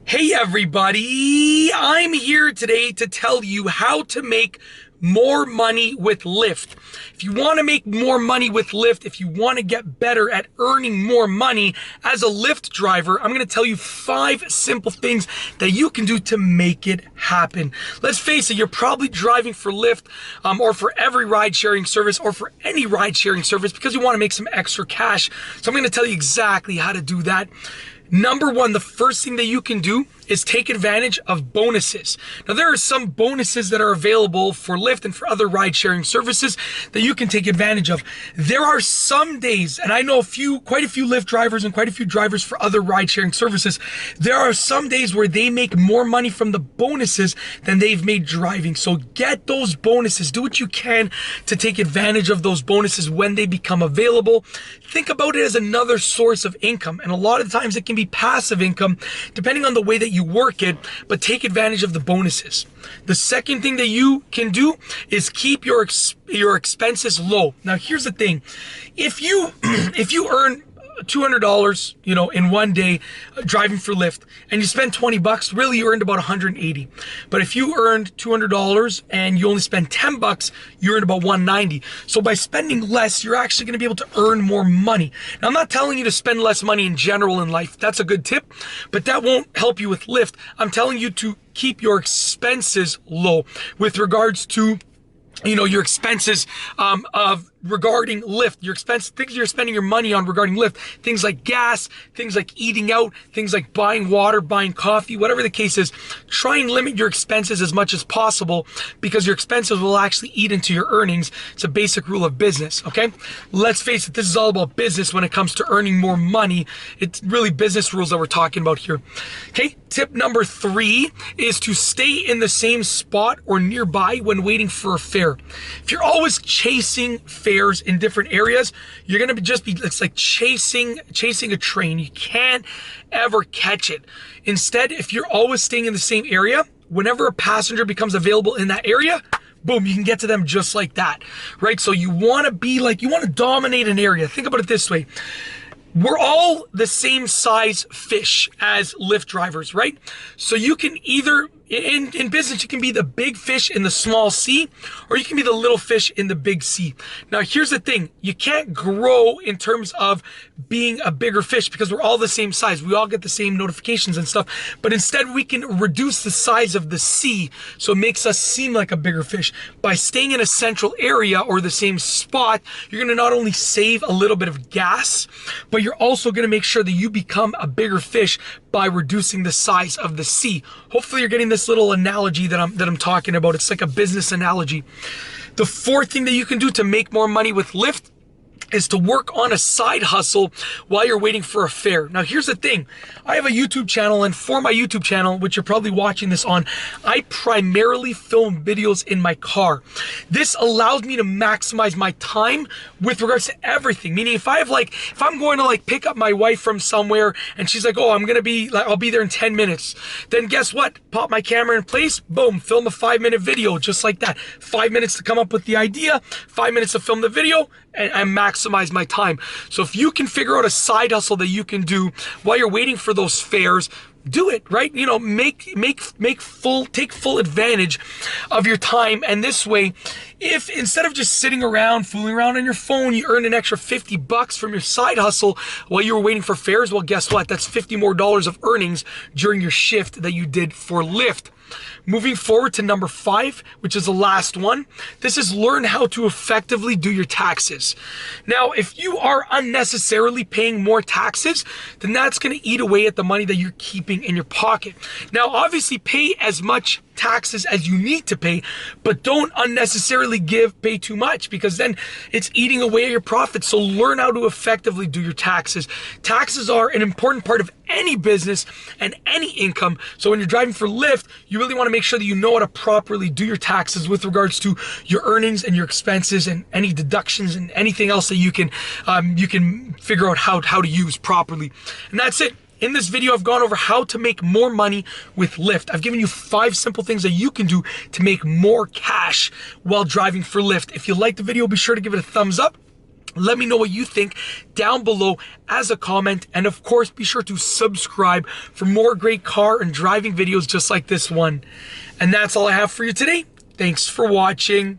Hey everybody, I'm here today to tell you how to make more money with Lyft. If you want to make more money with Lyft, if you want to get better at earning more money as a Lyft driver, I'm going to tell you 5 simple things that you can do to make it happen. Let's face it, you're probably driving for Lyft or for every ride sharing service or for any ride sharing service because you want to make some extra cash. So I'm going to tell you exactly how to do that. Number 1, the first thing that you can do is take advantage of bonuses. Now, there are some bonuses that are available for Lyft and for other ride-sharing services that you can take advantage of. There are some days, and I know quite a few Lyft drivers and quite a few drivers for other ride-sharing services, there are some days where they make more money from the bonuses than they've made driving. So get those bonuses. Do what you can to take advantage of those bonuses when they become available. Think about it as another source of income, and a lot of times it can be passive income depending on the way that you work it, but take advantage of the bonuses. The second thing that you can do is keep your expenses low. Now, here's the thing. If you earn $200, in one day driving for Lyft, and you spend $20, really you earned about $180. But if you earned $200 and you only spend $10, you earned about $190. So by spending less, you're actually going to be able to earn more money. Now, I'm not telling you to spend less money in general in life. That's a good tip, but that won't help you with Lyft. I'm telling you to keep your expenses low with regards to your expenses regarding Lyft, things you're spending your money on regarding Lyft, things like gas, things like eating out, things like buying water, buying coffee, whatever the case is. Try and limit your expenses as much as possible because your expenses will actually eat into your earnings. It's a basic rule of business, okay? Let's face it, this is all about business when it comes to earning more money. It's really business rules that we're talking about here. Okay, tip number 3 is to stay in the same spot or nearby when waiting for a fare. If you're always chasing fares in different areas, you're gonna it's like chasing a train. You can't ever catch it. Instead, if you're always staying in the same area, whenever a passenger becomes available in that area, boom, you can get to them just like that, right? So you want to dominate an area. Think about it this way. We're all the same size fish as Lyft drivers, right? So you can either, in business, you can be the big fish in the small sea, or you can be the little fish in the big sea. Now, here's the thing. You can't grow in terms of being a bigger fish because we're all the same size. We all get the same notifications and stuff, but instead we can reduce the size of the sea so it makes us seem like a bigger fish. By staying in a central area or the same spot, you're gonna not only save a little bit of gas, but you're also gonna make sure that you become a bigger fish by reducing the size of the sea. Hopefully you're getting this little analogy that I'm talking about. It's like a business analogy. The 4th thing that you can do to make more money with Lyft is to work on a side hustle while you're waiting for a fare. Now, here's the thing. I have a YouTube channel, and for my YouTube channel, which you're probably watching this on, I primarily film videos in my car. This allows me to maximize my time with regards to everything. Meaning if I'm going to pick up my wife from somewhere and she's like, oh, I'll be there in 10 minutes. Then guess what? Pop my camera in place, boom, film a 5-minute video just like that. 5 minutes to come up with the idea, 5 minutes to film the video, and I maximize my time. So if you can figure out a side hustle that you can do while you're waiting for those fares, do it, right? Take full advantage of your time. And this way, if instead of just sitting around, fooling around on your phone, you earn an extra $50 from your side hustle while you were waiting for fares, well, guess what? That's $50 more of earnings during your shift that you did for Lyft. Moving forward to number 5, which is the last one. This is learn how to effectively do your taxes. Now, if you are unnecessarily paying more taxes, then that's going to eat away at the money that you're keeping in your pocket. Now, obviously, pay as much taxes as you need to pay, but don't unnecessarily pay too much because then it's eating away at your profits. So learn how to effectively do your taxes. Taxes are an important part of any business and any income. So when you're driving for Lyft, you really want to make sure that you know how to properly do your taxes with regards to your earnings and your expenses and any deductions and anything else that you can figure out how to use properly. And that's it. In this video, I've gone over how to make more money with Lyft. I've given you 5 simple things that you can do to make more cash while driving for Lyft. If you liked the video, be sure to give it a thumbs up. Let me know what you think down below as a comment. And of course, be sure to subscribe for more great car and driving videos just like this one. And that's all I have for you today. Thanks for watching.